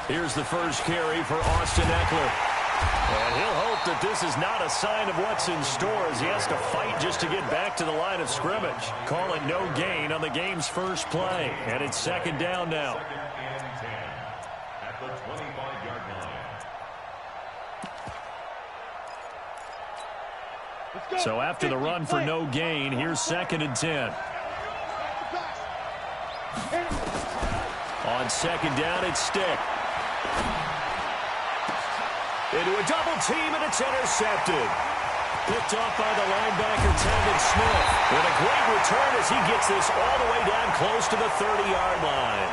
Here's the first carry for Austin Eckler. And he'll hope that this is not a sign of what's in store as he has to fight just to get back to the line of scrimmage. Call it no gain on the game's first play. And it's second down now. So after the run for no gain, here's 2nd and 10. On 2nd down, it's Stick. Into a double team, and it's intercepted. Picked off by the linebacker, Tevin Smith. With a great return as he gets this all the way down close to the 30-yard line.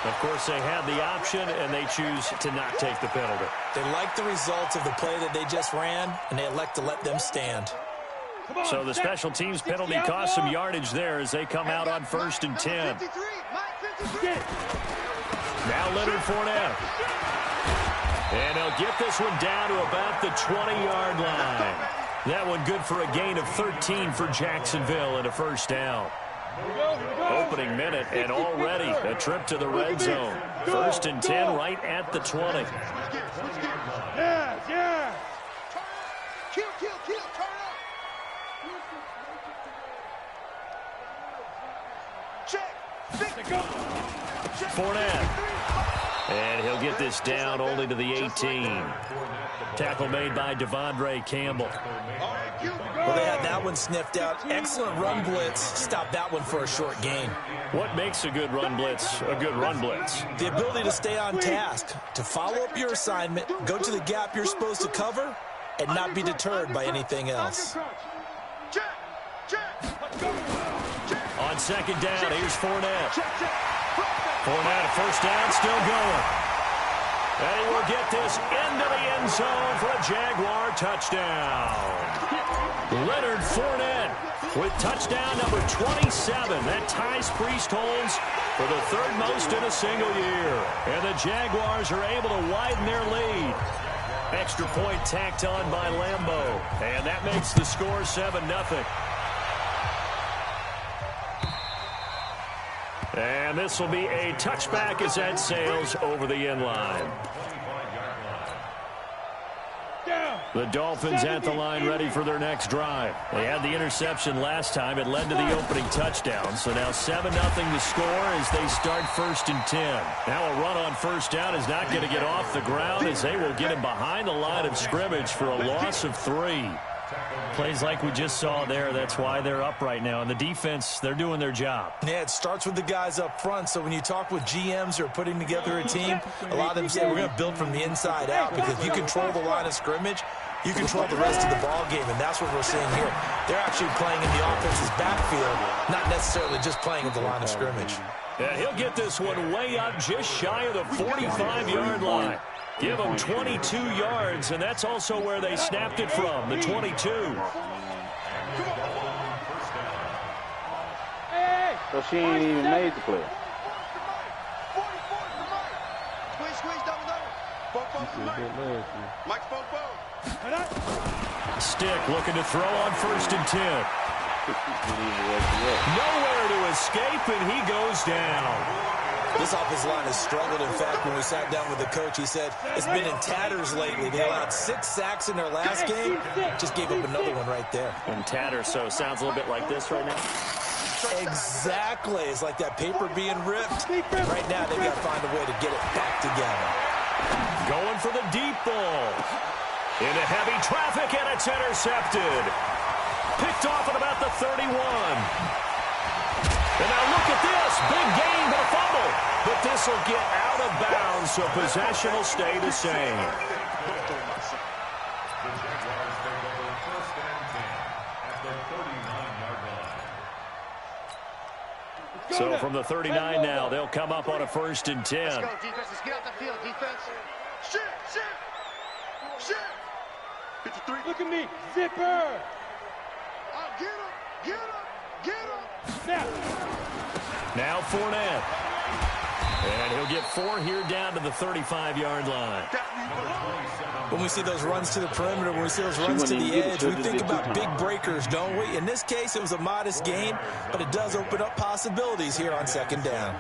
Of course, they had the option, and they choose to not take the penalty. They like the results of the play that they just ran, and they elect to let them stand. So the special teams penalty cost some yardage there as they come out on 1st and 10. Now Leonard Fournette. And they'll get this one down to about the 20-yard line. That one good for a gain of 13 for Jacksonville and a first down. Opening minute and already a trip to the red zone. 1st and 10 right at the 20. Yeah. Kill, turn up. Check. Fournette. And he'll get this down only to the 18. Tackle made by Devondre Campbell. Well, they had that one sniffed out. Excellent run blitz. Stop that one for a short gain. What makes a good run blitz a good run blitz? The ability to stay on task, to follow up your assignment, go to the gap you're supposed to cover, and not be deterred by anything else. On 2nd down, here's Fournette. Fournette, first down, still going. And he will get this into the end zone for a Jaguar touchdown. Leonard Fournette with touchdown number 27. That ties Priest-Holmes for the 3rd most in a single year. And the Jaguars are able to widen their lead. Extra point tacked on by Lambeau. And that makes the score 7-0. And this will be a touchback as that sails over the end line. The Dolphins at the line ready for their next drive. They had the interception last time. It led to the opening touchdown. So now 7-0 to score as they start 1st and 10. Now a run on 1st down is not going to get off the ground as they will get him behind the line of scrimmage for a loss of 3. Plays like we just saw there. That's why they're up right now. And the defense, they're doing their job. Yeah, it starts with the guys up front. So when you talk with GMs who are putting together a team, a lot of them say we're going to build from the inside out, because if you control the line of scrimmage, you control the rest of the ball game, and that's what we're seeing here. They're actually playing in the offense's backfield, not necessarily just playing at the line of scrimmage. Yeah, he'll get this one way up just shy of the 45-yard line. Give them 22 yards, and that's also where they snapped it from, the 22. So she ain't even made the play. Stick looking to throw on 1st and 10. Nowhere to escape, and he goes down. This offensive line has struggled. In fact, when we sat down with the coach, he said it's been in tatters lately. They allowed 6 sacks in their last game. Just gave up another one right there. In tatters, so sounds a little bit like this right now. Exactly. It's like that paper being ripped. Right now, they've got to find a way to get it back together. Going for the deep ball. Into heavy traffic, and it's intercepted. Picked off at about the 31. And now look at this. Big gain, but a fumble. But this will get out of bounds, so possession will stay the same. So from the 39 now, they'll come up on a 1st and 10. Let's go, defense. Let's get out the field, defense. Shit. 53. Look at me. Zipper. Get him. Now Fournette. And he'll get 4 here down to the 35-yard line. When we see those runs to the perimeter, when we see those runs to the edge, we think about big breakers, don't we? In this case, it was a modest gain, but it does open up possibilities here on 2nd down.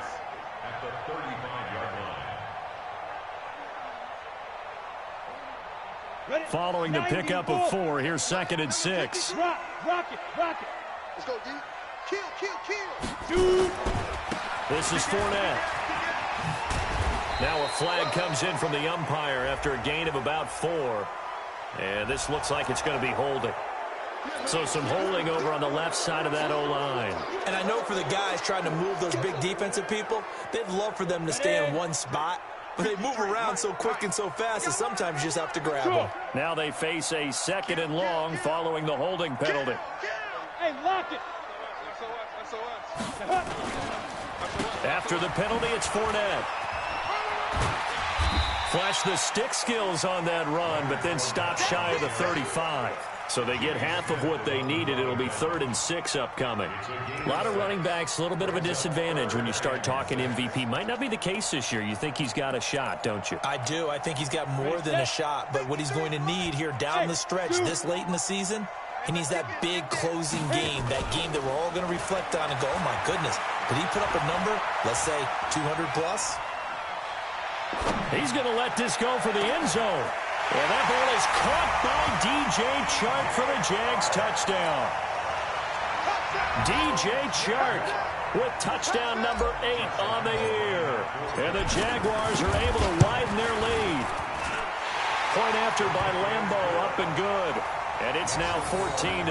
Following the pickup of 4, here's 2nd and 6. Rock it. Let's go, D. Kill. Dude. This is Fournette. Now a flag comes in from the umpire after a gain of about 4. And this looks like it's going to be holding. So some holding over on the left side of that O-line. And I know for the guys trying to move those big defensive people, they'd love for them to stay in one spot. But they move around so quick and so fast that sometimes you just have to grab them. Now they face a 2nd and long following the holding penalty. Hey, lock it. After the penalty, it's Fournette. Flash the stick skills on that run, but then stop shy of the 35. So they get half of what they needed. It'll be 3rd and 6 upcoming. A lot of running backs, a little bit of a disadvantage when you start talking MVP. Might not be the case this year. You think he's got a shot, don't you? I do. I think he's got more than a shot. But what he's going to need here down the stretch this late in the season, he needs that big closing game, that game that we're all going to reflect on and go, oh, my goodness, did he put up a number, let's say 200 plus? He's going to let this go for the end zone. And that ball is caught by DJ Chark for the Jags touchdown. DJ Chark with touchdown number 8 on the year. And the Jaguars are able to widen their lead. Point after by Lambo, up and good. And it's now 14-0.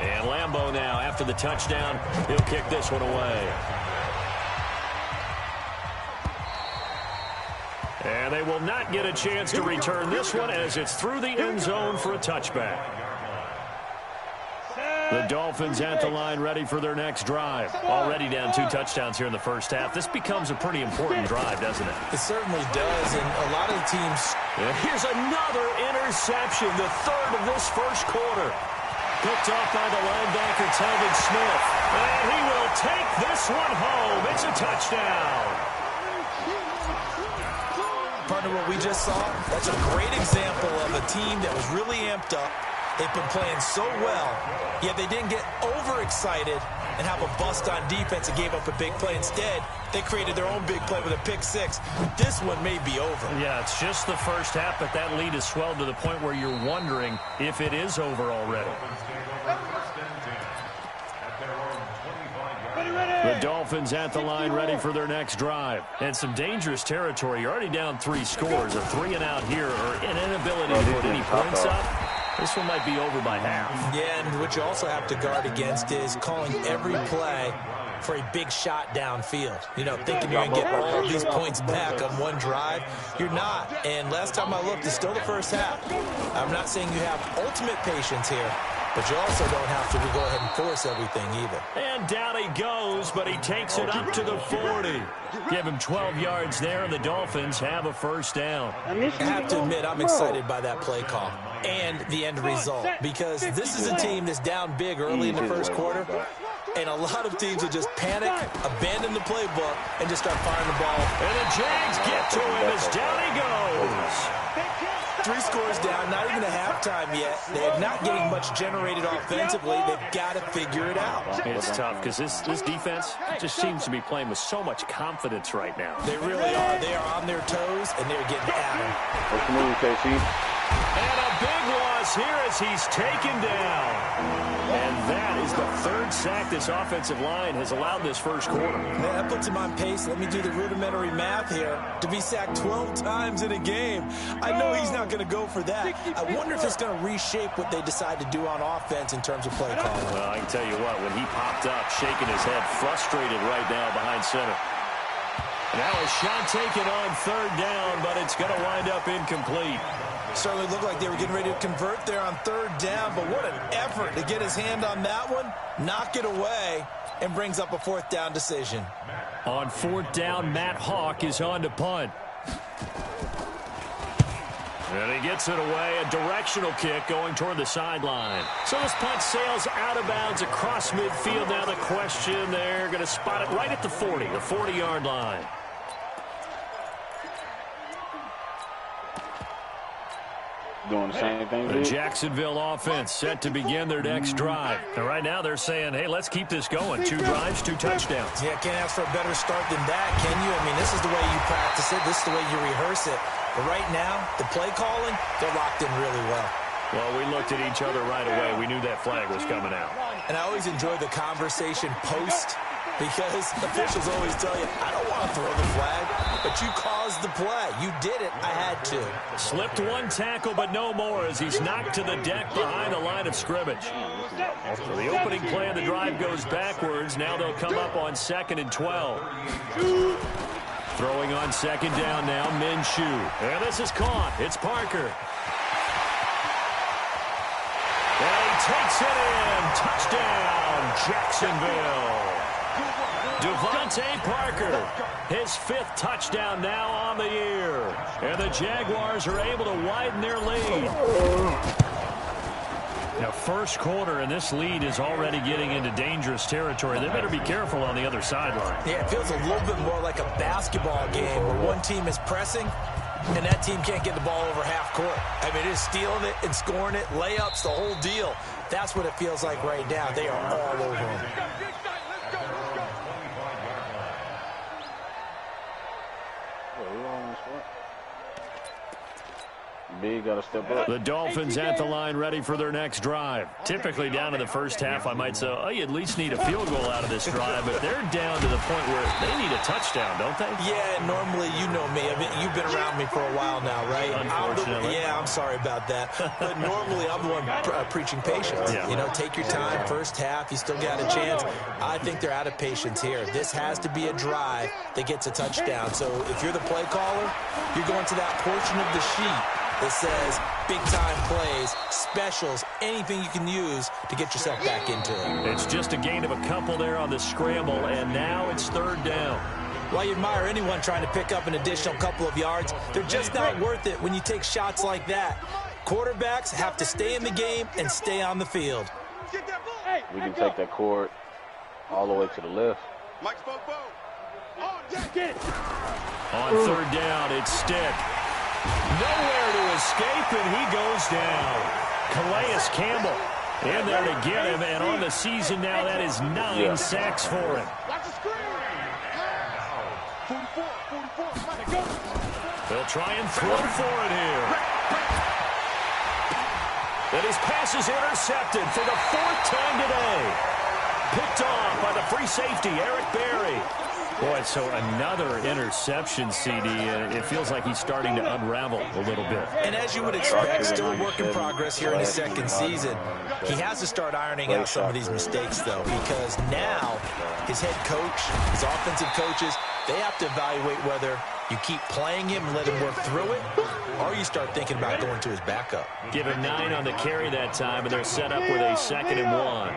And Lambo now, after the touchdown, he'll kick this one away. And they will not get a chance to return this one as it's through the end zone for a touchback. The Dolphins at the line ready for their next drive. Already down 2 touchdowns here in the first half. This becomes a pretty important drive, doesn't it? It certainly does, and a lot of the teams... And here's another interception, the 3rd of this first quarter. Picked off by the linebacker, Telvin Smith. And he will take this one home. It's a touchdown. Partner, what we just saw, that's a great example of a team that was really amped up. They've been playing so well, yet they didn't get overexcited and have a bust on defense and gave up a big play. Instead, they created their own big play with a pick 6. This one may be over. Yeah, it's just the first half, but that lead has swelled to the point where you're wondering if it is over already. The Dolphins at the line ready for their next drive. And some dangerous territory. You're already down 3 scores. A 3 and out here or an inability to put any points up. This one might be over by half. Yeah, and what you also have to guard against is calling every play for a big shot downfield. You know, thinking you're going to get all these points back on one drive. You're not. And last time I looked, it's still the first half. I'm not saying you have ultimate patience here, but you also don't have to go ahead and force everything either. And down he goes, but he takes it up to the 40. Give him 12 yards there, and the Dolphins have a first down. I have to admit, I'm excited by that play call and the end result, because this is a team that's down big early in the first quarter, and a lot of teams will just panic, abandon the playbook, and just start firing the ball. And the Jags get to him as down he goes. 3 scores down, not even a halftime yet. They're not getting much generated offensively. They've got to figure it out. It's tough because this defense just seems to be playing with so much confidence right now. They really are. They are on their toes, and they're getting at them. What's the move, KC? And a big loss here as he's taken down. And that is the 3rd sack this offensive line has allowed this first quarter. Man, that puts him on pace. Let me do the rudimentary math here. To be sacked 12 times in a game. I know he's not going to go for that. I wonder if it's going to reshape what they decide to do on offense in terms of play calling. Well, I can tell you what, when he popped up, shaking his head, frustrated right now behind center. Now a shot taken on 3rd down, but it's going to wind up incomplete. Certainly looked like they were getting ready to convert there on 3rd down, but what an effort to get his hand on that one, knock it away, and brings up a 4th down decision. On 4th down, Matt Hawk is on to punt. And he gets it away, a directional kick going toward the sideline. So this punt sails out of bounds across midfield. Now the question, they're going to spot it right at the 40, the 40-yard line. Doing the same thing. The Jacksonville offense set to begin their next drive. And right now they're saying, hey, let's keep this going. 2 drives, 2 touchdowns. Yeah, can't ask for a better start than that, can you? I mean, this is the way you practice it. This is the way you rehearse it. But right now, the play calling, they're locked in really well. Well, we looked at each other right away. We knew that flag was coming out. And I always enjoy the conversation post, because officials always tell you, I don't want to throw the flag, but you caused the play. You did it. I had to. Slipped 1 tackle, but no more as he's knocked to the deck behind the line of scrimmage. So the opening play of the drive goes backwards. Now they'll come up on 2nd and 12. Throwing on 2nd down now, Minshew. And this is caught. It's Parker. And he takes it in. Touchdown, Jacksonville. Chiefvonte Parker, his 5th touchdown now on the year. And the Jaguars are able to widen their lead. Now, first quarter, and this lead is already getting into dangerous territory. They better be careful on the other sideline. Yeah, it feels a little bit more like a basketball game where one team is pressing and that team can't get the ball over half court. I mean, it's stealing it and scoring it, layups, the whole deal. That's what it feels like right now. They are all over them. Big got to step up. The Dolphins at the line ready for their next drive. Typically down in the first half, I might say, oh, you at least need a field goal out of this drive, but they're down to the point where they need a touchdown, don't they? Yeah, normally, you know me. I mean, you've been around me for a while now, right? Unfortunately. I'm sorry about that. But normally, I'm the one preaching patience. Yeah. You know, take your time. First half, you still got a chance. I think they're out of patience here. This has to be a drive that gets a touchdown. So if you're the play caller, you're going to that portion of the sheet that says big-time plays, specials, anything you can use to get yourself back into it. It's just a gain of a couple there on the scramble, and now it's 3rd down. While you admire anyone trying to pick up an additional couple of yards, they're just not worth it when you take shots like that. Quarterbacks have to stay in the game and stay on the field. We can take that cord all the way to the left. On 3rd down, it's Stick. Nowhere to escape, and he goes down. Calais Campbell in there to get him, and on the season now, that is 9 sacks for him. They'll try and throw for it here. And his pass is intercepted for the 4th time today. Picked off by the free safety, Eric Berry. Boy, so another interception, CD. It feels like he's starting to unravel a little bit. And as you would expect, still work in progress here in his 2nd season. He has to start ironing out some of these mistakes, though, because now his head coach, his offensive coaches, they have to evaluate whether you keep playing him and let him work through it, or you start thinking about going to his backup. Give him 9 on the carry that time, and they're set up with a 2nd and 1.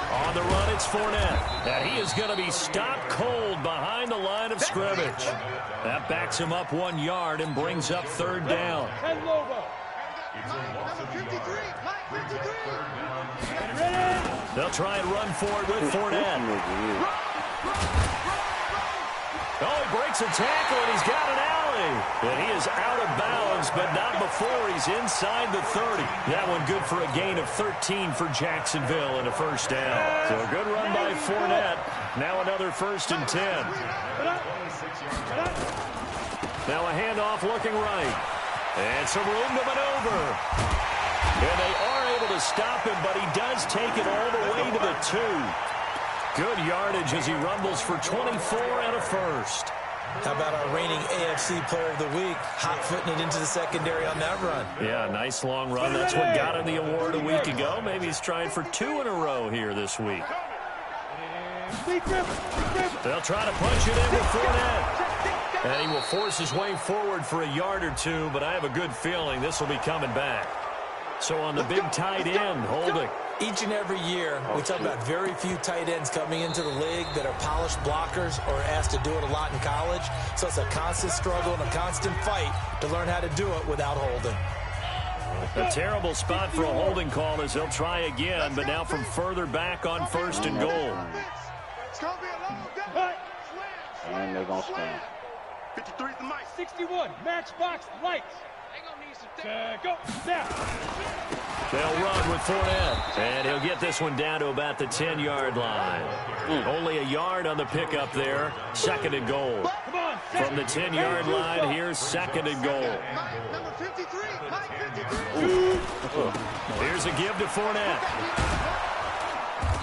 On the run, it's Fournette. And he is going to be stopped cold behind the line of scrimmage. That backs him up 1 yard and brings up 3rd down. They'll try and run forward with Fournette. Oh, he breaks a tackle, and he's got an alley. And he is out of bounds, but not before he's inside the 30. That one good for a gain of 13 for Jacksonville and a 1st down. So a good run by Fournette. Now another 1st and 10. Now a handoff looking right. And some room to maneuver. And they are able to stop him, but he does take it all the way to the 2. Good yardage as he rumbles for 24 and a 1st. How about our reigning AFC Player of the Week, hot-footing it into the secondary on that run? Yeah, nice long run. That's what got him the award a week ago. Maybe he's trying for 2 in a row here this week. They'll try to punch it in with Fournette. And he will force his way forward for a yard or 2, but I have a good feeling this will be coming back. So on the big tight end, holding. Each and every year, we talk about very few tight ends coming into the league that are polished blockers or asked to do it a lot in college. So it's a constant struggle and a constant fight to learn how to do it without holding. A terrible spot for a holding call as he'll try again, but now from further back on 1st and goal. And they're going to spin. 53 is the mic. 61, matchbox lights. Go. Now. They'll run with Fournette, and he'll get this one down to about the 10-yard line. Only a yard on the pickup there. Second and goal. From the 10-yard line, here's second and goal. Number 53. Mike 53. Here's a give to Fournette.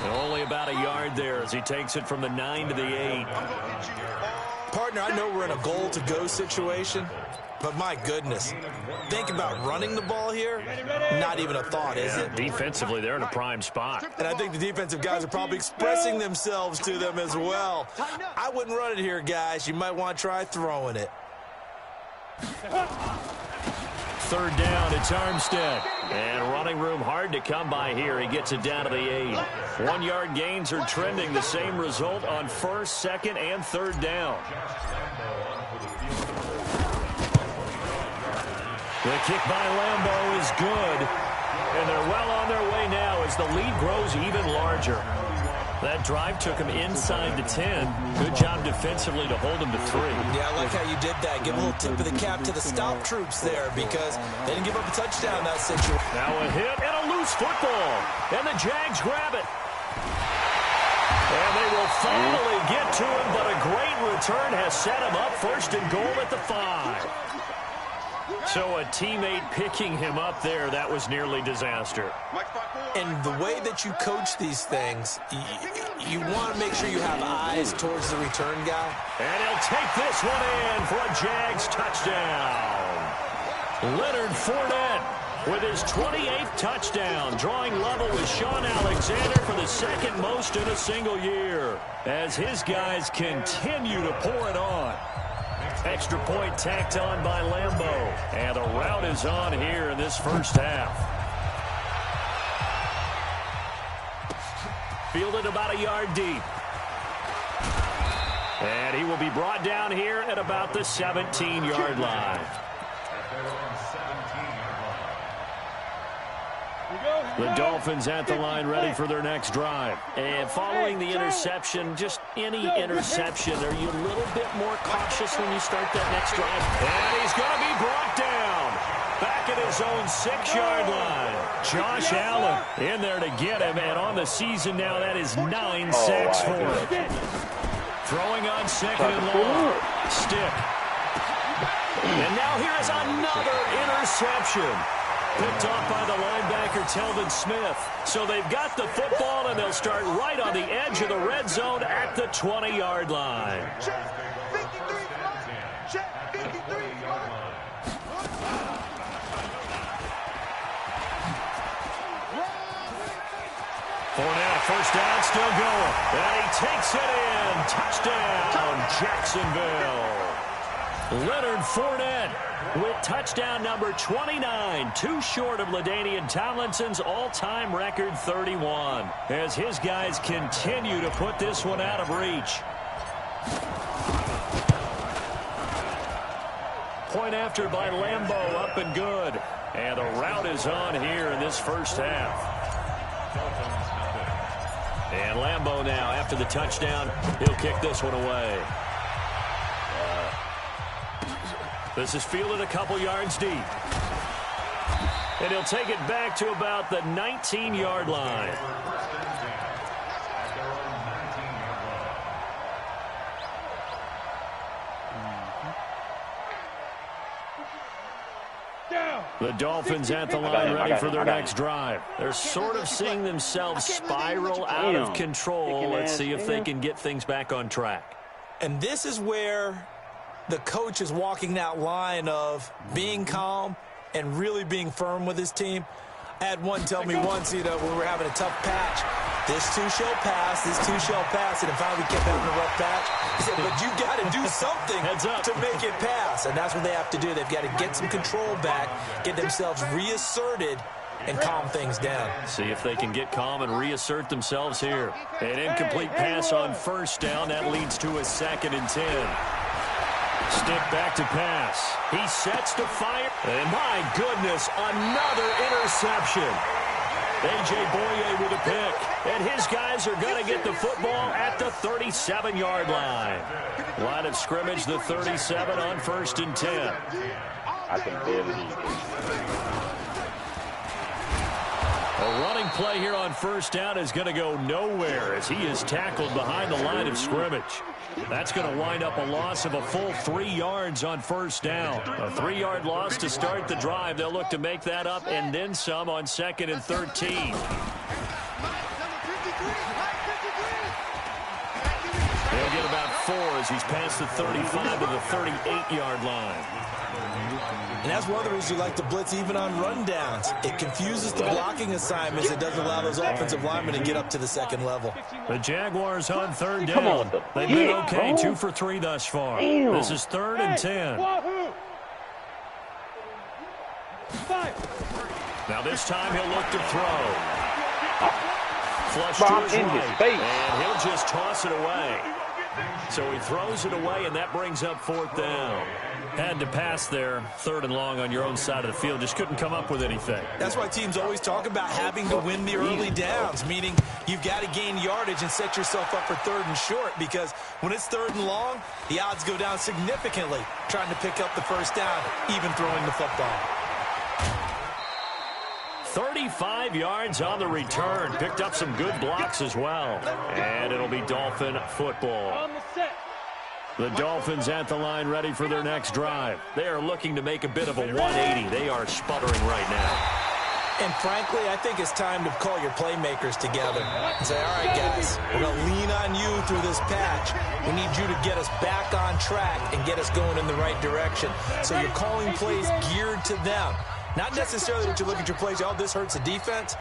And only about a yard there as he takes it from the 9 to the 8. Partner, I know we're in a goal-to-go situation, but my goodness, think about running the ball here. Not even a thought, is it? Defensively, they're in a prime spot. And I think the defensive guys are probably expressing themselves to them as well. I wouldn't run it here, guys. You might want to try throwing it. Third down, it's Armstead. And running room hard to come by here. He gets it down to the 8. 1-yard gains are trending. The same result on first, second, and third down. The kick by Lambeau is good. And they're well on their way now as the lead grows even larger. That drive took him inside the 10. Good job defensively to hold him to 3. Yeah, I like how you did that. Give a little tip of the cap to the stop troops there because they didn't give up a touchdown that situation. Now a hit and a loose football. And the Jags grab it. And they will finally get to him, but a great return has set him up first and goal at the 5. So a teammate picking him up there, that was nearly disaster. And the way that you coach these things, you want to make sure you have eyes towards the return guy. And he'll take this one in for a Jags touchdown. Leonard Fournette with his 28th touchdown, drawing level with Sean Alexander for the second most in a single year, as his guys continue to pour it on. Extra point tacked on by Lambeau. And the route is on here in this first half. Fielded about a yard deep. And he will be brought down here at about the 17-yard line. The Dolphins at the line ready for their next drive. And following the interception, just any interception, are you a little bit more cautious when you start that next drive? And he's going to be brought down back at his own 6-yard line. Josh Allen in there to get him, and on the season now, that is 9 sacks for him. Throwing on second and long. Stick. And now here is another interception. Picked off by the linebacker, Telvin Smith. So they've got the football, and they'll start right on the edge of the red zone at the 20-yard line. Check 53. Check 53. Fournette, first down, still going. And he takes it in. Touchdown, Jacksonville. Leonard Fournette with touchdown number 29, too short of LaDainian Tomlinson's all-time record 31, as his guys continue to put this one out of reach. Point after by Lambeau, up and good. And the route is on here in this first half. And Lambeau now, after the touchdown, he'll kick this one away. This is fielded a couple yards deep. And he'll take it back to about the 19-yard line. The Dolphins at the line ready for their next drive. They're sort of seeing themselves spiral out of control. Let's see if they can get things back on track. And this is where the coach is walking that line of being calm and really being firm with his team. I had one tell me once, when we were having a tough patch, this too shall pass, this too shall pass, and finally we kept having a rough patch. He said, but you got to do something to make it pass, and that's what they have to do. They've got to get some control back, get themselves reasserted, and calm things down. See if they can get calm and reassert themselves here. An incomplete pass on first down. That leads to a 2nd and 10. Stick back to pass. He sets to fire. And my goodness, another interception. A.J. Boye with a pick. And his guys are going to get the football at the 37-yard line. Line of scrimmage, the 37 on 1st and 10. I can barely hear you. A running play here on first down is going to go nowhere as he is tackled behind the line of scrimmage. That's going to wind up a loss of a full 3 yards on first down. A 3-yard loss to start the drive. They'll look to make that up and then some on 2nd and 13. They'll get about 4 as he's past the 35 to the 38-yard line. And that's one of the reasons you like to blitz even on rundowns. It confuses the blocking assignments. It doesn't allow those offensive linemen to get up to the second level. The Jaguars on 3rd down. They've been okay, 2 for 3 thus far. This is 3rd and 10. Now this time he'll look to throw. Flush to his right, and he'll just toss it away. So he throws it away, and that brings up 4th down. Had to pass there, 3rd and long on your own side of the field. Just couldn't come up with anything. That's why teams always talk about having to win the early downs, meaning you've got to gain yardage and set yourself up for 3rd and short, because when it's 3rd and long, the odds go down significantly trying to pick up the first down, even throwing the football. 35 yards on the return. Picked up some good blocks as well. And it'll be Dolphin football. The Dolphins at the line ready for their next drive. They are looking to make a bit of a 180. They are sputtering right now. And frankly, I think it's time to call your playmakers together and say, all right, guys, we're going to lean on you through this patch. We need you to get us back on track and get us going in the right direction. So you're calling plays geared to them. Not necessarily that you look at your plays, oh, this hurts the defense.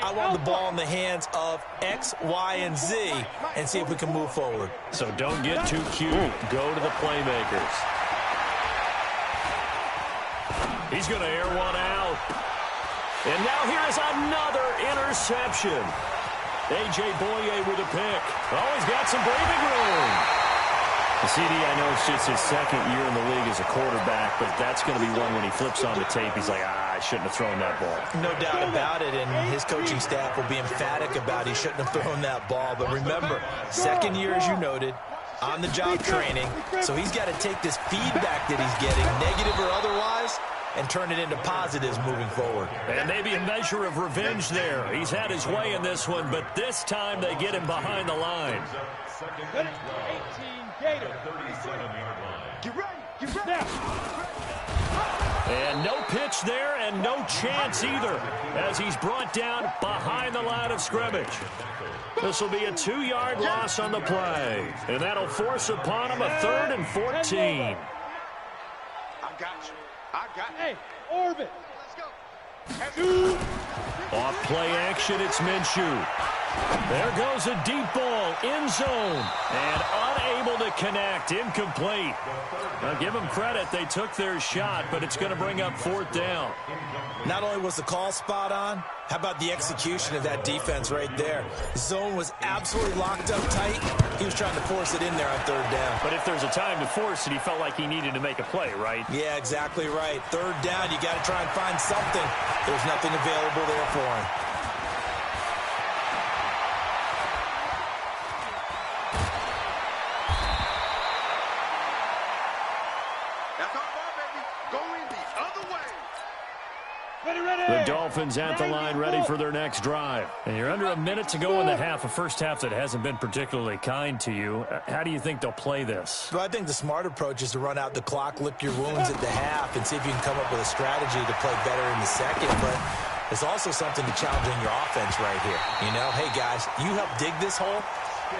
I want the ball in the hands of X, Y, and Z and see if we can move forward. So don't get too cute. Go to the playmakers. He's going to air one out. And now here is another interception. A.J. Boye with a pick. Oh, he's got some breathing room. The CD, I know it's just his 2nd year in the league as a quarterback, but that's going to be one when he flips on the tape. He's like, I shouldn't have thrown that ball. No doubt about it, and his coaching staff will be emphatic about he shouldn't have thrown that ball. But remember, 2nd year, as you noted, on-the-job training, so he's got to take this feedback that he's getting, negative or otherwise, and turn it into positives moving forward. And maybe a measure of revenge there. He's had his way in this one, but this time they get him behind the line. 18 Gator. Get ready. Get ready. And no pitch there and no chance either as he's brought down behind the line of scrimmage. This will be a 2-yard loss on the play. And that'll force upon him a 3rd and 14. I got you. I got you. Hey, orbit. Let's go. Off play action, it's Minshew. There goes a deep ball, end zone, and unable to connect, incomplete. Now give them credit, they took their shot, but it's going to bring up 4th down. Not only was the call spot on, how about the execution of that defense right there? Zone was absolutely locked up tight. He was trying to force it in there on 3rd down. But if there's a time to force it, he felt like he needed to make a play, right? Yeah, exactly right. 3rd down, you got to try and find something. There's nothing available there for him. The Dolphins at the line ready for their next drive. And you're under a minute to go in the half, a first half that hasn't been particularly kind to you. How do you think they'll play this? Well, I think the smart approach is to run out the clock, lick your wounds at the half, and see if you can come up with a strategy to play better in the second. But there's also something to challenging your offense right here. You know, hey, guys, you help dig this hole.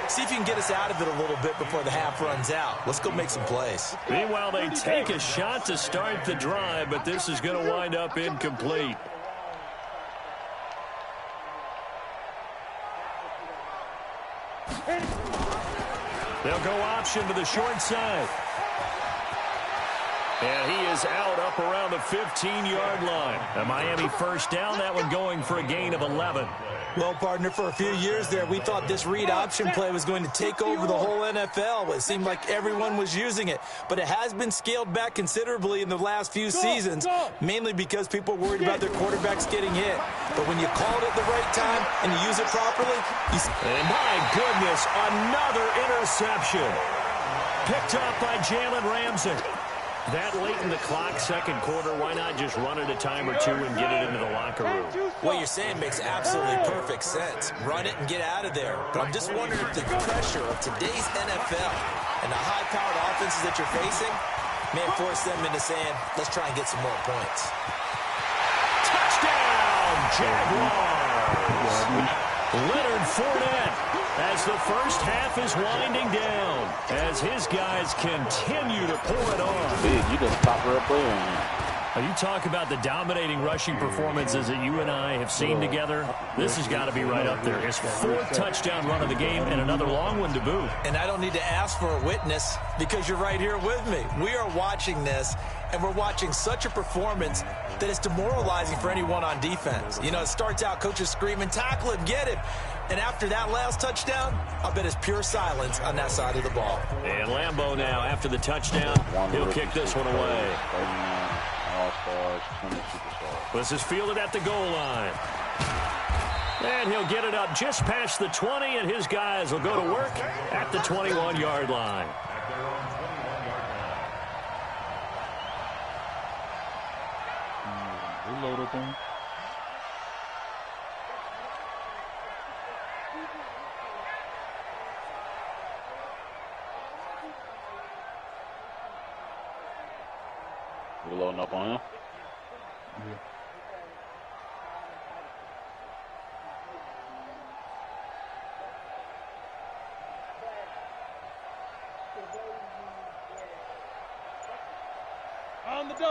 See if you can get us out of it a little bit before the half runs out. Let's go make some plays. Meanwhile, they take a shot to start the drive, but this is going to wind up incomplete. They'll go option to the short side. And he is out up around the 15-yard line. A Miami first down, that one going for a gain of 11. Well, partner, for a few years there, we thought this read option play was going to take over the whole NFL. It seemed like everyone was using it. But it has been scaled back considerably in the last few seasons, mainly because people are worried about their quarterbacks getting hit. But when you call it at the right time and you use it properly, and my goodness, another interception. Picked up by Jalen Ramsey. That late in the clock, second quarter, why not just run it a time or two and get it into the locker room? What you're saying makes absolutely perfect sense. Run it and get out of there. But I'm just wondering if the pressure of today's NFL and the high-powered offenses that you're facing may force them into saying, let's try and get some more points. Touchdown, Jaguars! Leonard Fournette, as the first half is winding down, as his guys continue to pour it on. Big, you just stop real player. You talk about the dominating rushing performances that you and I have seen together. This has got to be right up there. His fourth touchdown run of the game and another long one to boot. And I don't need to ask for a witness because you're right here with me. We are watching this, and we're watching such a performance that it's demoralizing for anyone on defense. You know, it starts out coaches screaming, tackle him, get him. And after that last touchdown, I bet it's pure silence on that side of the ball. And Lambeau now, after the touchdown, he'll kick this one away. All-stars, 20 superstars. This is fielded at the goal line. And he'll get it up just past the 20, and his guys will go to work at the 21-yard line. Reload up on. You loading up on him? Yeah.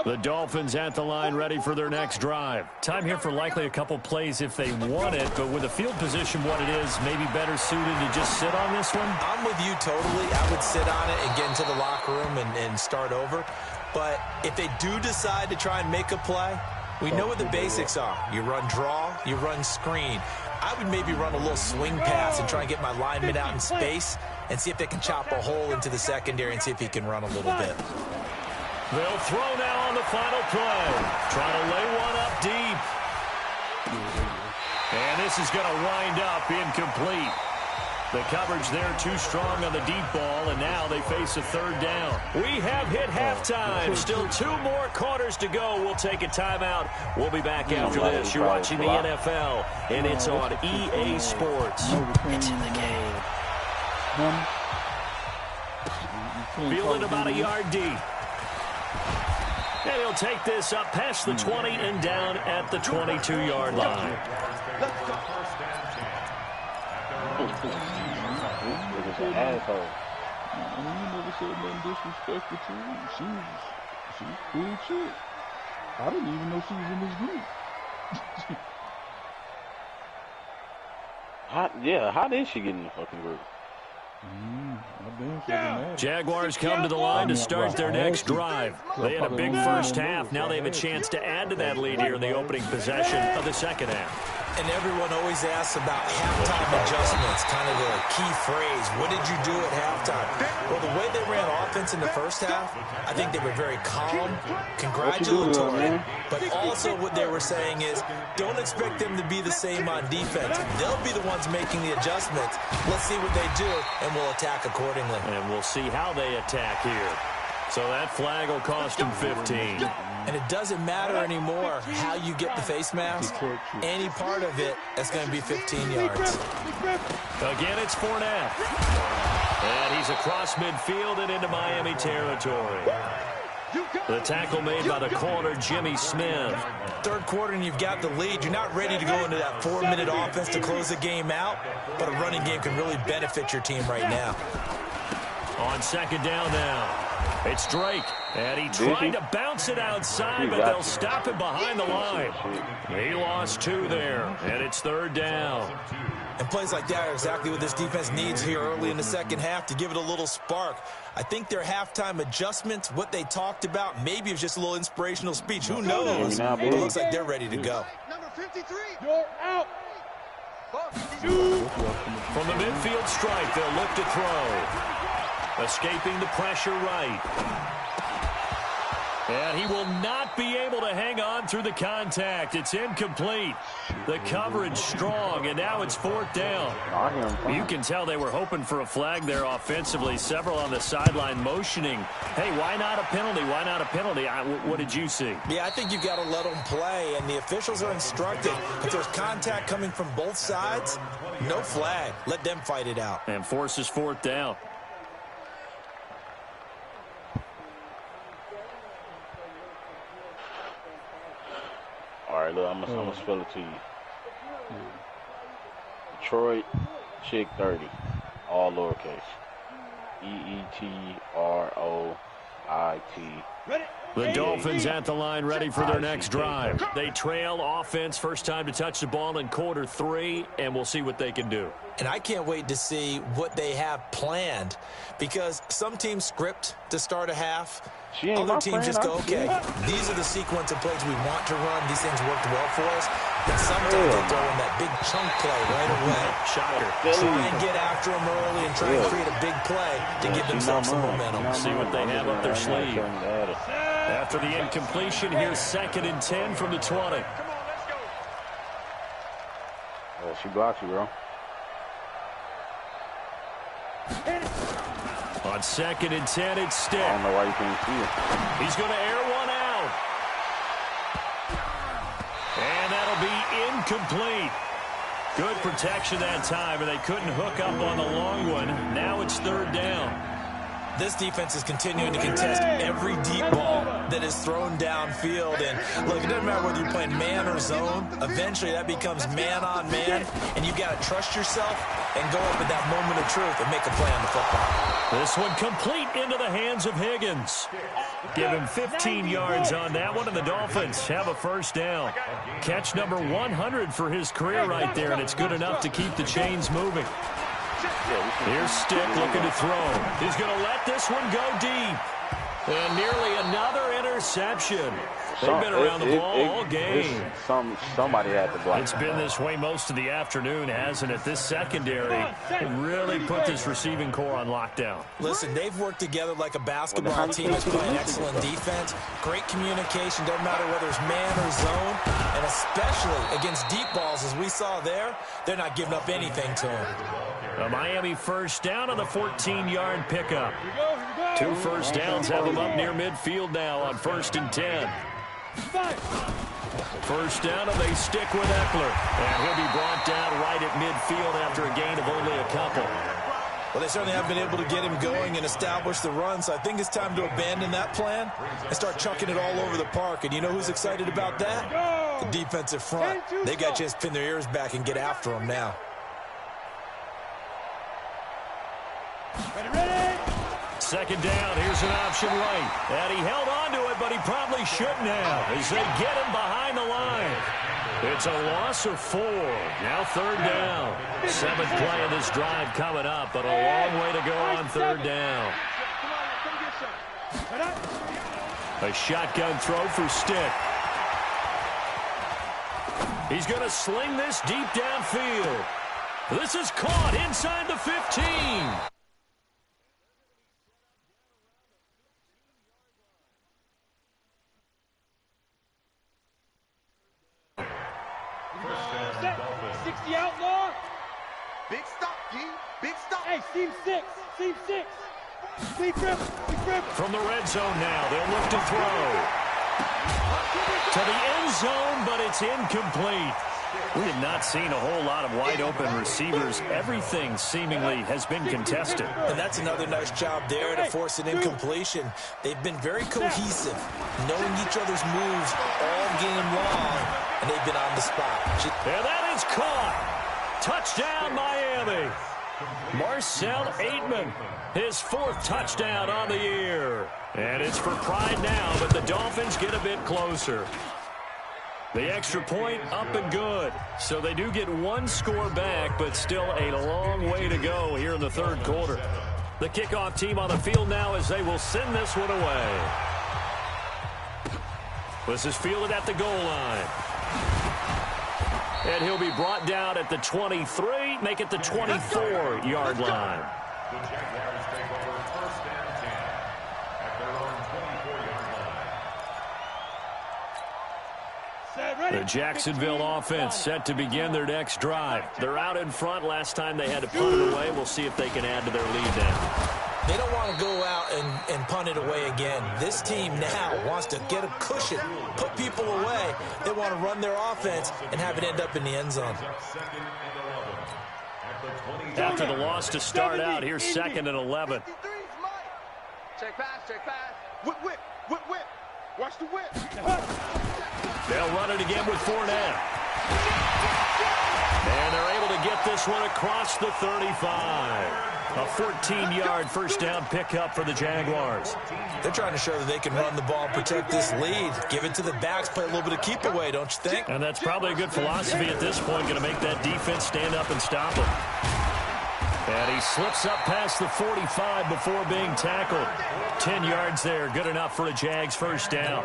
The Dolphins at the line, ready for their next drive. Time here for likely a couple plays if they want it, but with the field position what it is, maybe better suited to just sit on this one? I'm with you totally. I would sit on it and get into the locker room and start over. But if they do decide to try and make a play, we know what the basics are. You run draw, you run screen. I would maybe run a little swing pass and try and get my lineman out in space and see if they can chop a hole into the secondary and see if he can run a little bit. They'll throw now on the final play. Trying to lay one up deep. And this is going to wind up incomplete. The coverage there too strong on the deep ball, and now they face a third down. We have hit halftime. Still 2 more quarters to go. We'll take a timeout. We'll be back after this. You're watching the NFL, and it's on EA Sports. It's in the game. Fielding about a yard deep. And he'll take this up past the 20 and down at the 22-yard line. Asshole. I mean, you never said nothing disrespectful to her. She was cool chick. I didn't even know she was in this group. How did she get in the fucking group? Jaguars come to the line to start their next drive. They had a big first half. Now they have a chance to add to that lead here in the opening possession of the second half. And everyone always asks about halftime adjustments, kind of the key phrase. What did you do at halftime? Well, the way they ran offense in the first half, I think they were very calm, congratulatory. But also what they were saying is, don't expect them to be the same on defense. They'll be the ones making the adjustments. Let's see what they do, and we'll attack accordingly. And we'll see how they attack here. So that flag will cost them 15. And it doesn't matter anymore how you get the face mask. Any part of it is going to be 15 yards. Again, it's Fournette. And he's across midfield and into Miami territory. The tackle made by the corner, Jimmy Smith. Third quarter and you've got the lead. You're not ready to go into that 4-minute offense to close the game out, but a running game can really benefit your team right now. On second down now. It's Drake, and he tried to bounce it outside, but they'll stop him behind the line. He lost 2 there, and it's third down. And plays like that are exactly what this defense needs here early in the second half to give it a little spark. I think their halftime adjustments, what they talked about, maybe it was just a little inspirational speech. Who knows? But it looks like they're ready to go. Number 53. You're out. From the midfield stripe, they'll look to throw. Escaping the pressure right. And he will not be able to hang on through the contact. It's incomplete. The coverage strong, and now it's 4th down. You can tell they were hoping for a flag there offensively. Several on the sideline motioning. Hey, why not a penalty? Why not a penalty? What did you see? Yeah, I think you've got to let them play, and the officials are instructed. If there's contact coming from both sides, no flag. Let them fight it out. And forces 4th down. All right, look, I'm going to spell it to you. Detroit Chick 30, all lowercase. EETROIT. The Dolphins at the line, ready for their next drive. They trail offense, first time to touch the ball in quarter 3, and we'll see what they can do. And I can't wait to see what they have planned, because some teams script to start a half. Other teams just go, okay, these are the sequence of plays we want to run. These things worked well for us. But sometimes they throw in that big chunk play right away. Shocker. Try and get after them early and try and create a big play to give themselves some momentum. See what they have up their sleeve. After the incompletion, here's 2nd and 10 from the 20. She blocked you, bro. On 2nd and 10, it's Stick. I don't know why you can't see it. He's going to air one out. And that'll be incomplete. Good protection that time, and they couldn't hook up on the long one. Now it's 3rd down. This defense is continuing to contest every deep ball that is thrown downfield. And, look, it doesn't matter whether you're playing man or zone. Eventually, that becomes man-on-man, and you've got to trust yourself and go up at that moment of truth and make a play on the football. This one complete into the hands of Higgins. Give him 15 yards on that one, and the Dolphins have a 1st down. Catch number 100 for his career right there, and it's good enough to keep the chains moving. Here's Stick looking to throw. He's going to let this one go deep. And nearly another interception. They've been around the ball all game. Somebody had to block. It's been this way most of the afternoon, hasn't it? This secondary really put this receiving core on lockdown. Listen, they've worked together like a basketball team that's playing excellent defense. Great communication, doesn't matter whether it's man or zone. And especially against deep balls, as we saw there, they're not giving up anything to them. A Miami 1st down on the 14-yard pickup. 2 1st downs have them up near midfield now on 1st and 10. 1st down, and they stick with Eckler. And he'll be brought down right at midfield after a gain of only a couple. Well, they certainly have been able to get him going and establish the run, so I think it's time to abandon that plan and start chucking it all over the park. And you know who's excited about that? The defensive front. They got to just pin their ears back and get after him now. Ready? 2nd down, here's an option right. And he held on to it, but he probably shouldn't have as they get him behind the line. It's a loss of 4. Now 3rd down. 7th play of this drive coming up, but a long way to go on 3rd down. A shotgun throw for Stick. He's going to sling this deep downfield. This is caught inside the 15. Outlaw. Big stop, G. Big stop. Hey, seam 6. Seam 6. Big grip. Big grip. From the red zone now, they'll look to throw. To the end zone, but it's incomplete. We have not seen a whole lot of wide-open receivers. Everything seemingly has been contested. And that's another nice job there to force an incompletion. They've been very cohesive, knowing each other's moves all game long, and they've been on the spot. And that is caught. Touchdown, Miami. Marcel Aitman, his 4th touchdown on the year. And it's for pride now, but the Dolphins get a bit closer. The extra point up and good. So they do get 1 score back, but still a long way to go here in the 3rd quarter. The kickoff team on the field now as they will send this one away. This is fielded at the goal line. And he'll be brought down at the 23, make it the 24-yard line. The Jacksonville offense set to begin their next drive. They're out in front. Last time they had to punt it away. We'll see if they can add to their lead now. They don't want to go out and punt it away again. This team now wants to get a cushion, put people away. They want to run their offense and have it end up in the end zone. After the loss to start out, here's 2nd and 11. Check pass, check pass. Whip, whip, whip, whip. Watch the whip. They'll run it again with Fournette. And they're able to get this one across the 35. A 14-yard first down pickup for the Jaguars. They're trying to show that they can run the ball, protect this lead, give it to the backs, play a little bit of keep away, don't you think? And that's probably a good philosophy at this point, going to make that defense stand up and stop him. And he slips up past the 45 before being tackled. 10 yards there, good enough for a Jags first down.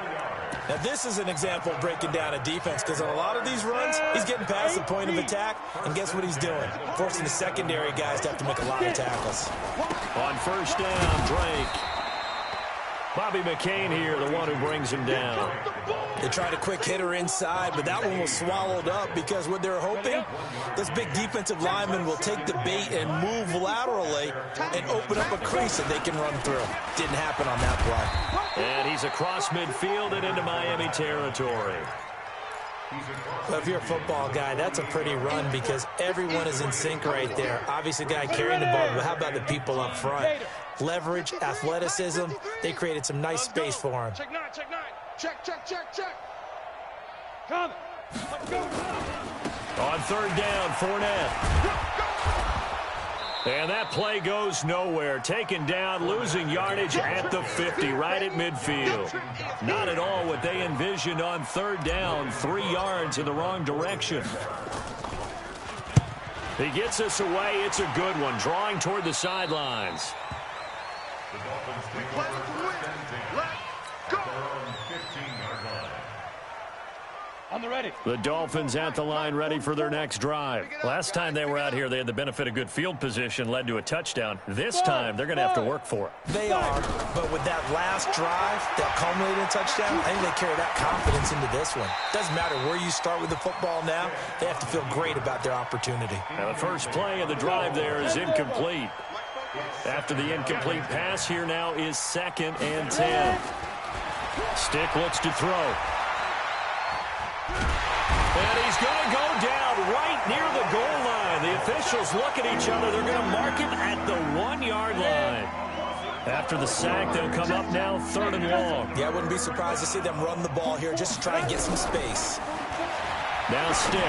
Now, this is an example of breaking down a defense, because on a lot of these runs, he's getting past the point of attack, and guess what he's doing? Forcing the secondary guys to have to make a lot of tackles. On first down, Drake. Bobby McCain here, the one who brings him down. They tried a quick hitter inside, but that one was swallowed up because what they're hoping, this big defensive lineman will take the bait and move laterally and open up a crease that they can run through. Didn't happen on that play. And he's across midfield and into Miami territory. Well, if you're a football guy, that's a pretty run because everyone is in sync right there. Obviously, the guy carrying the ball, but how about the people up front? Leverage, athleticism, they created some nice space for him. Check 9, check 9. Check, check, check, check. Coming. Let's go. On third down, Fournette. And that play goes nowhere. Taken down, losing yardage at the 50, right at midfield. Not at all what they envisioned on third down. 3 yards in the wrong direction. He gets us away. It's a good one. Drawing toward the sidelines. On the ready. The Dolphins at the line, ready for their next drive. Last time they were out here, they had the benefit of good field position, led to a touchdown. This time, they're going to have to work for it. They are, but with that last drive that culminated in a touchdown, I think they carry that confidence into this one. Doesn't matter where you start with the football now, they have to feel great about their opportunity. And the first play of the drive there is incomplete. After the incomplete pass, here now is 2nd and 10. Stick looks to throw. And he's going to go down right near the goal line. The officials look at each other. They're going to mark him at the 1-yard line. After the sack, they'll come up now 3rd and long. Yeah, I wouldn't be surprised to see them run the ball here just to try and get some space. Now Stick.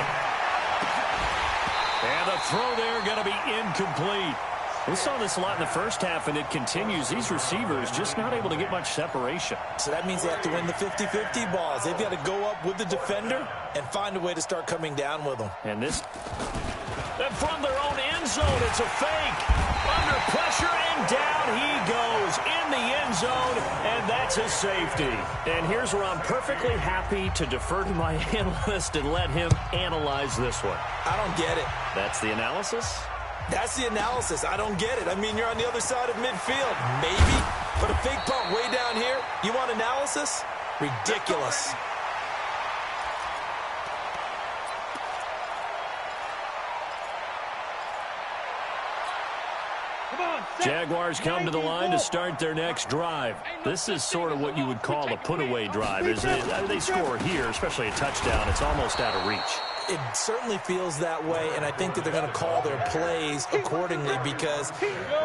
And the throw there going to be incomplete. We saw this a lot in the first half, and it continues. These receivers just not able to get much separation. So that means they have to win the 50-50 balls. They've got to go up with the defender and find a way to start coming down with them. And from their own end zone, it's a fake. Under pressure, and down he goes in the end zone, and that's a safety. And here's where I'm perfectly happy to defer to my analyst and let him analyze this one. I don't get it. That's the analysis? That's the analysis. I don't get it. I mean, you're on the other side of midfield. Maybe. But a fake punt way down here, you want analysis? Ridiculous. Jaguars come to the line to start their next drive. This is sort of what you would call a put-away drive. They score here, especially a touchdown. It's almost out of reach. It certainly feels that way, and I think that they're going to call their plays accordingly because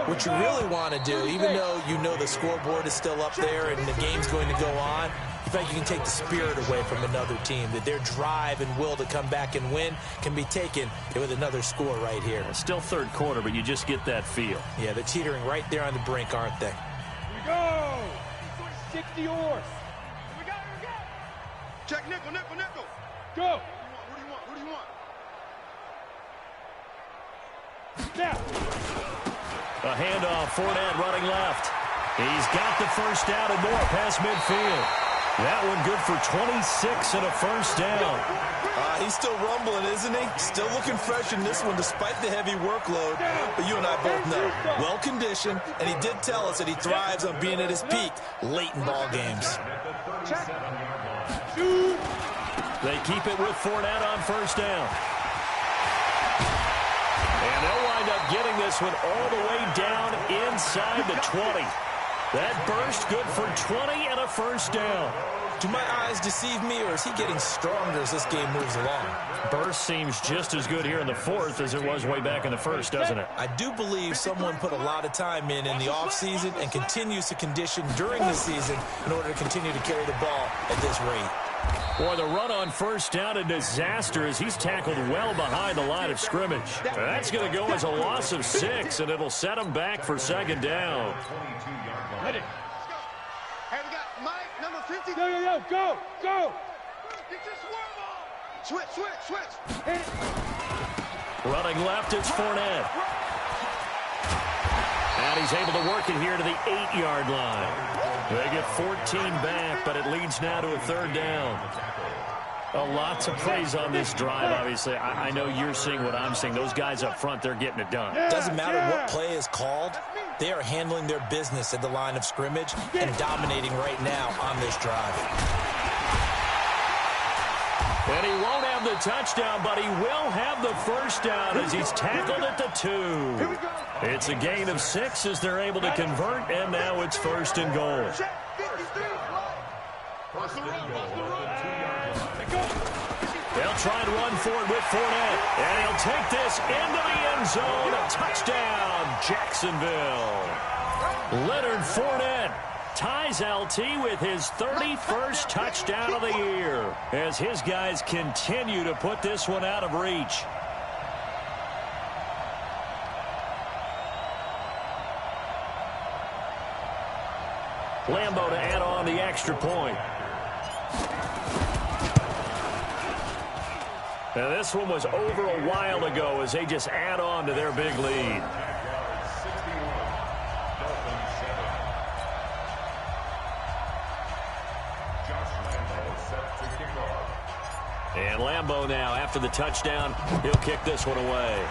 what you really want to do, even though you know the scoreboard is still up there and the game's going to go on, in fact, you can take the spirit away from another team, that their drive and will to come back and win can be taken with another score right here. Still third quarter, but you just get that feel. Yeah, they're teetering right there on the brink, aren't they? Here we go. 60 yours. Here we go. Check nickel, nickel, nickel. Go. What do you want? Now. A handoff, Fournette running left. He's got the first down and more past midfield. That one good for 26 and a first down. He's still rumbling, isn't he? Still looking fresh in this one despite the heavy workload. But you and I both know, well-conditioned, and he did tell us that he thrives on being at his peak late in ball games. They keep it with Fournette on first down. And they'll wind up getting this one all the way down inside the 20. That burst good for 20 and a first down. Do my eyes deceive me, or is he getting stronger as this game moves along? Burst seems just as good here in the fourth as it was way back in the first, doesn't it? I do believe someone put a lot of time in the offseason and continues to condition during the season in order to continue to carry the ball at this rate. Boy, the run on first down, a disaster as he's tackled well behind the line of scrimmage. That's going to go as a loss of 6, and it'll set him back for second down. Ready. Hey, we got Mike, number 50. Yo, go. Get your swerve on. Switch. Hit it. Running left, it's Fournette. And he's able to work it here to the 8-yard line. They get 14 back, but it leads now to a third down. A lot to praise on this drive, obviously. I know you're seeing what I'm seeing. Those guys up front, they're getting it done. Doesn't matter what play is called. They are handling their business at the line of scrimmage and dominating right now on this drive. And he won't have the touchdown, but he will have the first down as he's tackled at the 2. It's a gain of 6 as they're able to convert, and now it's first and goal. They'll try and run for it with Fournette, and he'll take this into the end zone. A touchdown, Jacksonville. Leonard Fournette ties LT with his 31st touchdown of the year as his guys continue to put this one out of reach. Lambo to add on the extra point. Now this one was over a while ago as they just add on to their big lead. And Lambo now, after the touchdown, he'll kick this one away.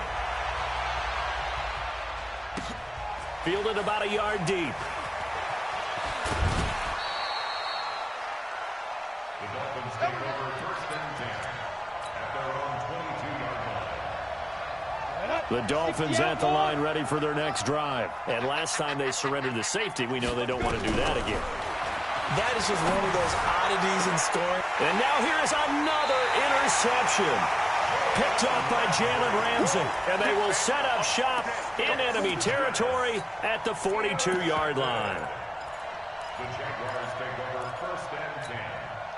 Fielded about a yard deep. The Dolphins at the line ready for their next drive. And last time they surrendered the safety, we know they don't want to do that again. That is just one of those oddities in scoring. And now here is another interception. Picked up by Jalen Ramsey. And they will set up shop in enemy territory at the 42-yard line. The Jaguars take over first and 10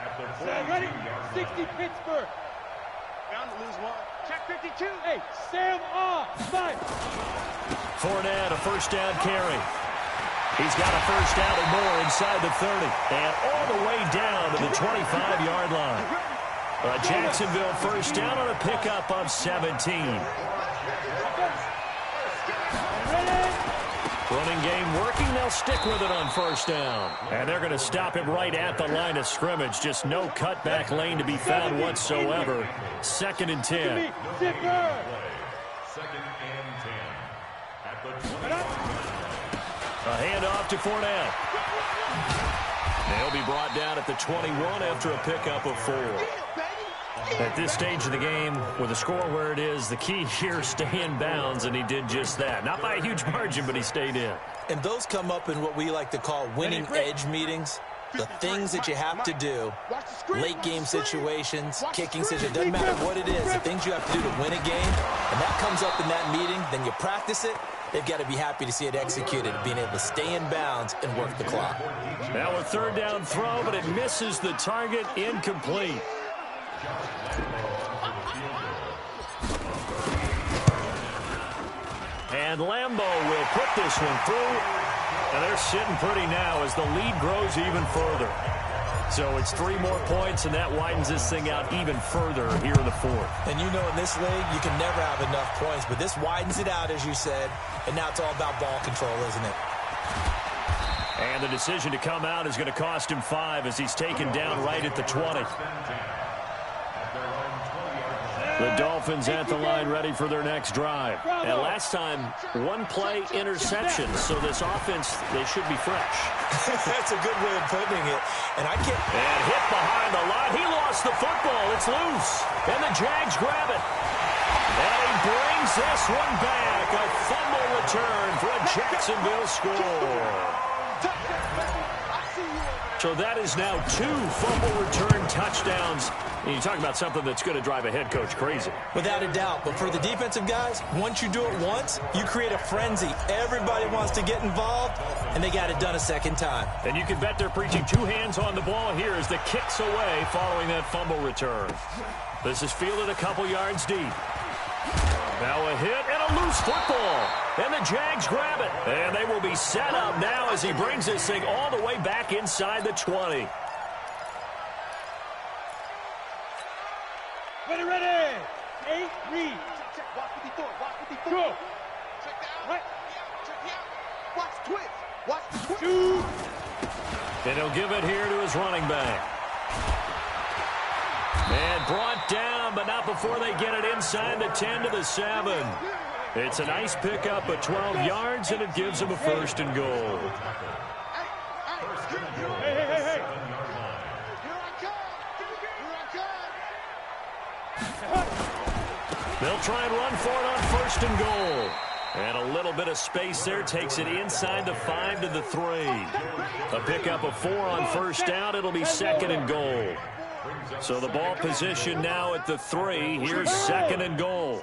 at the 42-yard line. 60 Pittsburgh. Bound to lose one. Check 52. Hey, Sam off. Fight. Fournette, a first down carry. He's got a first down and more inside the 30. And all the way down to the 25-yard line. A Jacksonville first down on a pickup of 17. Running game working. They'll stick with it on first down. And they're going to stop him right at the line of scrimmage. Just no cutback lane to be found whatsoever. Second and 10. Second and 10 at the 20. A handoff to Fournette. They'll be brought down at the 21 after a pickup of 4. At this stage of the game, with the score where it is, the key here, stay in bounds, and he did just that. Not by a huge margin, but he stayed in. And those come up in what we like to call winning edge meetings. The things that you have to do, late game situations, kicking situations, doesn't matter what it is, the things you have to do to win a game, and that comes up in that meeting, then you practice it. They've got to be happy to see it executed, being able to stay in bounds and work the clock. Now a third down throw, but it misses the target, incomplete. And Lambo will put this one through. And they're sitting pretty now as the lead grows even further. So it's 3 more points, and that widens this thing out even further here in the fourth. And you know in this league, you can never have enough points, but this widens it out, as you said, and now it's all about ball control, isn't it? And the decision to come out is going to cost him 5 as he's taken down right at the 20. The Dolphins at the line ready for their next drive. And last time, one play interception. So this offense, they should be fresh. That's a good way of putting it. And I can't... And hit behind the line. He lost the football. It's loose. And the Jags grab it. And he brings this one back. A fumble return for a Jacksonville score. So that is now 2 fumble return touchdowns. And you talk about something that's going to drive a head coach crazy. Without a doubt. But for the defensive guys, once you do it once, you create a frenzy. Everybody wants to get involved, and they got it done a second time. And you can bet they're preaching 2 hands on the ball here as the kick's away following that fumble return. This is fielded a couple yards deep. Now a hit and a loose football. And the Jags grab it. And they will be set up now as he brings this thing all the way back inside the 20. Ready. 8, read. Check. Watch 54. Watch 54. Go. Check down. Right. Check out. Watch twist. Watch the twist. 2. And he'll give it here to his running back. And brought down, but not before they get it inside the 10 to the 7. It's a nice pickup of 12 yards, and it gives them a 1st and goal. Hey. They'll try and run for it on 1st and goal. And a little bit of space there takes it inside the 5 to the 3. A pickup of 4 on 1st down. It'll be 2nd and goal. So the ball position now at the 3. Here's 2nd and goal.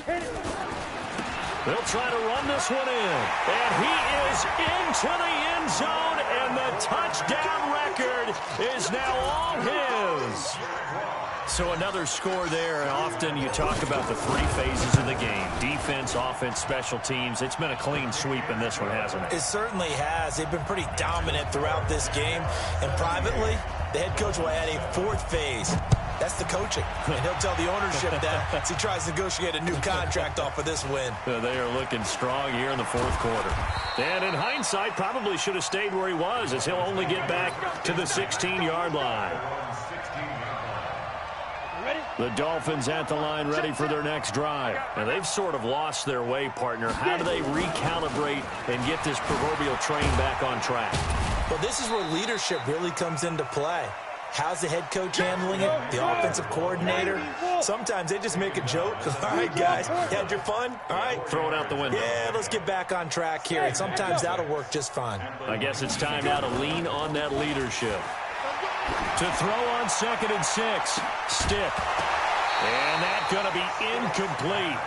They'll try to run this one in. And he is into the end zone, and the touchdown record is now all his. So another score there. Often you talk about the 3 phases of the game. Defense, offense, special teams. It's been a clean sweep in this one, hasn't it? It certainly has. They've been pretty dominant throughout this game. And privately, the head coach will add a 4th phase. That's the coaching. And he'll tell the ownership that as he tries to negotiate a new contract off of this win. They are looking strong here in the 4th quarter. And in hindsight, probably should have stayed where he was, as he'll only get back to the 16-yard line. The Dolphins at the line ready for their next drive. And they've sort of lost their way, partner. How do they recalibrate and get this proverbial train back on track? Well, this is where leadership really comes into play. How's the head coach handling it? The offensive coordinator? Sometimes they just make a joke. All right, guys, you had your fun? All right. Throw it out the window. Yeah, let's get back on track here. And sometimes that'll work just fine. I guess it's time now to lean on that leadership. To throw on 2nd and 6. Stick. And that's going to be incomplete.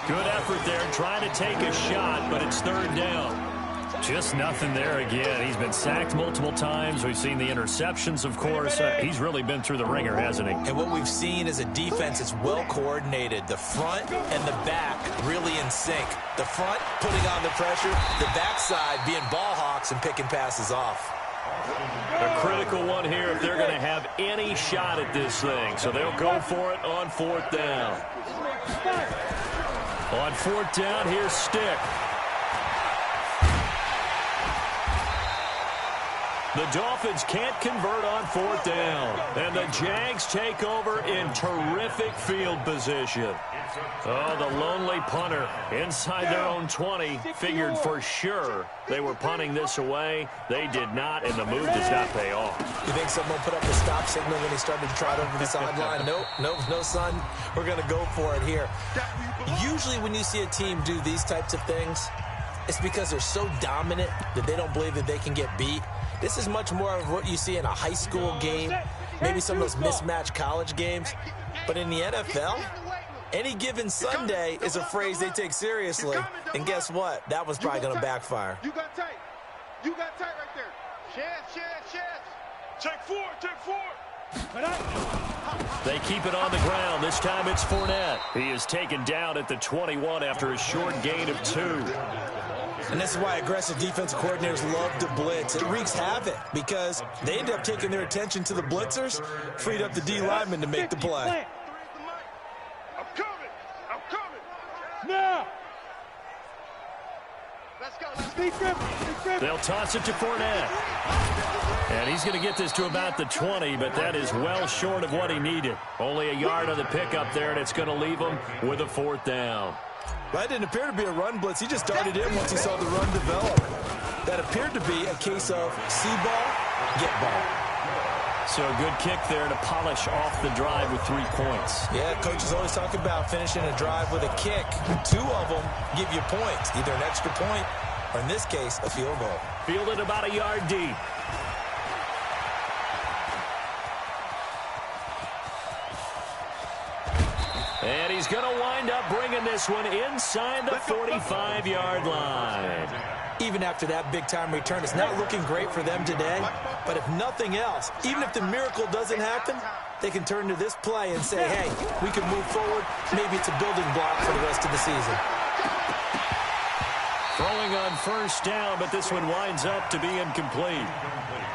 Good effort there, trying to take a shot, but it's 3rd down. Just nothing there again. He's been sacked multiple times. We've seen the interceptions, of course. He's really been through the ringer, hasn't he? And what we've seen is a defense that's well coordinated. The front and the back really in sync. The front putting on the pressure. The backside being ball hawks and picking passes off. A critical one here if they're going to have any shot at this thing. So they'll go for it on 4th down. On 4th down, here's Stick. The Dolphins can't convert on 4th down. And the Jags take over in terrific field position. Oh, the lonely punter inside their own 20 figured for sure they were punting this away. They did not, and the move does not pay off. You think someone put up the stop signal when he started to trot over the sideline? Nope, no, son. We're going to go for it here. Usually when you see a team do these types of things, it's because they're so dominant that they don't believe that they can get beat. This is much more of what you see in a high school game, maybe some of those mismatched college games. But in the NFL, any given Sunday is a phrase they take seriously. And guess what? That was probably going to backfire. You got tight. You got tight right there. Chance. Check 4. They keep it on the ground. This time it's Fournette. He is taken down at the 21 after a short gain of 2. And this is why aggressive defensive coordinators love to blitz. It wreaks havoc because they end up taking their attention to the blitzers, freed up the D lineman to make the play. I'm coming. Now. They'll toss it to Fournette. And he's going to get this to about the 20, but that is well short of what he needed. Only a yard on the pickup there, and it's going to leave him with a 4th down. That didn't appear to be a run blitz. He just darted in once he saw the run develop. That appeared to be a case of see ball, get ball. So a good kick there to polish off the drive with 3 points. Yeah, coaches always talk about finishing a drive with a kick. 2 of them give you points, either an extra point or, in this case, a field goal. Fielded about a yard deep. And he's going to wind up bringing this one inside the 45-yard line. Even after that big-time return, it's not looking great for them today. But if nothing else, even if the miracle doesn't happen, they can turn to this play and say, hey, we can move forward. Maybe it's a building block for the rest of the season. Throwing on 1st down, but this one winds up to be incomplete.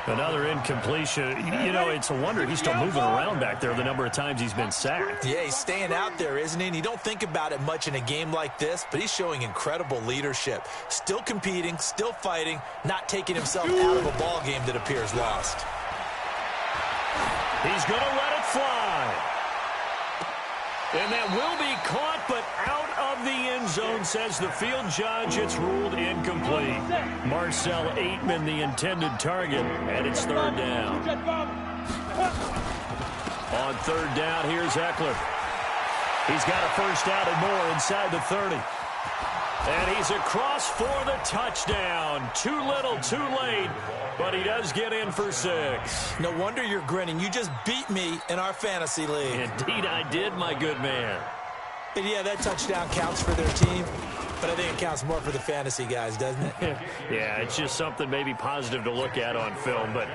Another incompletion. You know, it's a wonder he's still moving around back there the number of times he's been sacked. Yeah, he's staying out there, isn't he? And you don't think about it much in a game like this, but he's showing incredible leadership. Still competing, still fighting, not taking himself out of a ball game that appears lost. He's going to let it fly. And that will be caught, but out of the end zone, says the field judge. It's ruled incomplete. Marcel Aitman, the intended target, and it's 3rd down. On 3rd down, here's Eckler. He's got a 1st down and more inside the 30. And he's across for the touchdown. Too little, too late, but he does get in for 6. No wonder you're grinning. You just beat me in our fantasy league. Indeed I did, my good man. And yeah, that touchdown counts for their team, but I think it counts more for the fantasy guys, doesn't it? Yeah, it's just something maybe positive to look at on film, but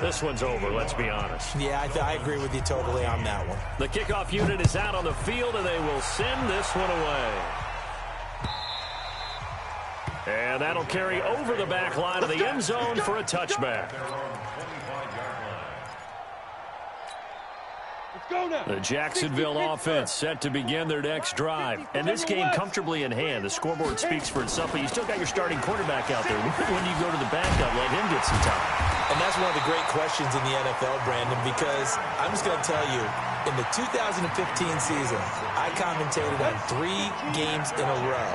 this one's over, let's be honest. Yeah, I agree with you totally on that one. The kickoff unit is out on the field, and they will send this one away. And that'll carry over the back line of the end zone for a touchback. The Jacksonville offense set to begin their next drive. And this game comfortably in hand. The scoreboard speaks for itself, but you still got your starting quarterback out there. When you go to the backup, let him get some time. And that's one of the great questions in the NFL, Brandon, because I'm just going to tell you, in the 2015 season, I commentated on 3 games in a row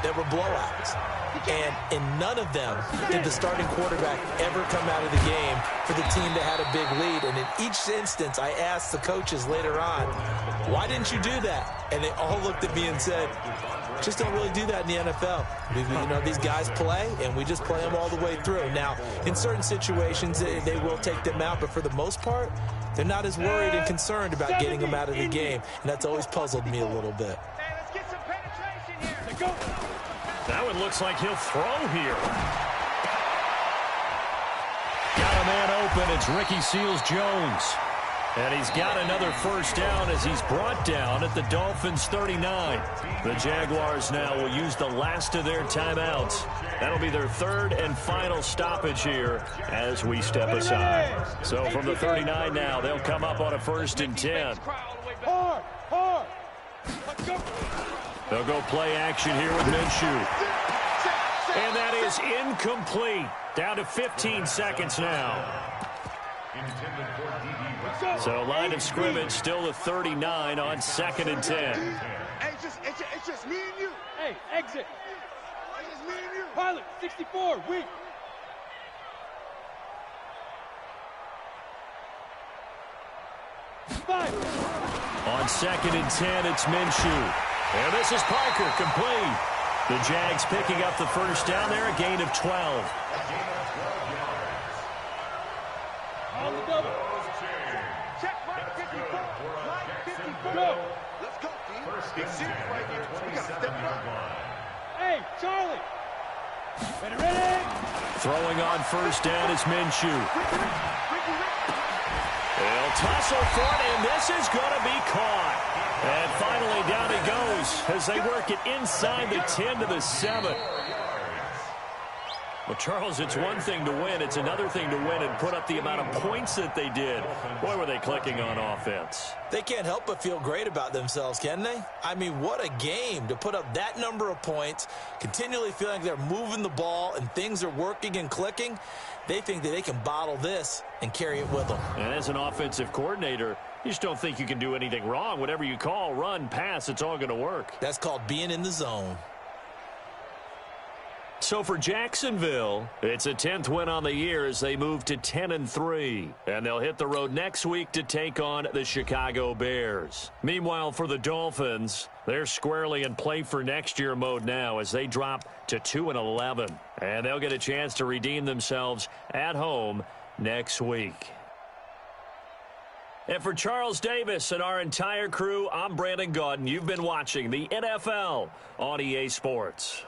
that were blowouts. And in none of them did the starting quarterback ever come out of the game for the team that had a big lead. And in each instance, I asked the coaches later on, why didn't you do that? And they all looked at me and said, just don't really do that in the NFL. You know, these guys play, and we just play them all the way through. Now, in certain situations, they will take them out, but for the most part, they're not as worried and concerned about getting them out of the game. And that's always puzzled me a little bit. Hey, let's get some penetration here. That one looks like he'll throw here. Got a man open. It's Ricky Seals-Jones. And he's got another 1st down as he's brought down at the Dolphins' 39. The Jaguars now will use the last of their timeouts. That'll be their 3rd and final stoppage here as we step aside. So from the 39 now, they'll come up on a 1st and 10. Hard. Let's go. They'll go play action here with Minshew. And that is incomplete. Down to 15 seconds now. So line of scrimmage still the 39 on 2nd and 10. Hey, it's just me and you. Hey, exit. It's just me and you. Pilot, 64, weak. Five. On 2nd and 10, it's Minshew. And this is Parker, complete. The Jags picking up the 1st down there, a gain of 12. On the double. Check right 54. Right 54. Go. Let's go, team. It's serious right here. We got to step it up. Hey, Charlie. Ready. Throwing on 1st down is Minshew. They'll tussle for it, and this is going to be caught. And finally, down he goes as they work it inside the 10 to the 7. Well, Charles, it's one thing to win. It's another thing to win and put up the amount of points that they did. Boy, were they clicking on offense. They can't help but feel great about themselves, can they? I mean, what a game to put up that number of points, continually feeling like they're moving the ball and things are working and clicking. They think that they can bottle this and carry it with them. And as an offensive coordinator, you just don't think you can do anything wrong. Whatever you call, run, pass, it's all going to work. That's called being in the zone. So for Jacksonville, it's a 10th win on the year as they move to 10-3. And they'll hit the road next week to take on the Chicago Bears. Meanwhile, for the Dolphins, they're squarely in play for next year mode now as they drop to 2-11. And they'll get a chance to redeem themselves at home next week. And for Charles Davis and our entire crew, I'm Brandon Gaudin. You've been watching the NFL on EA Sports.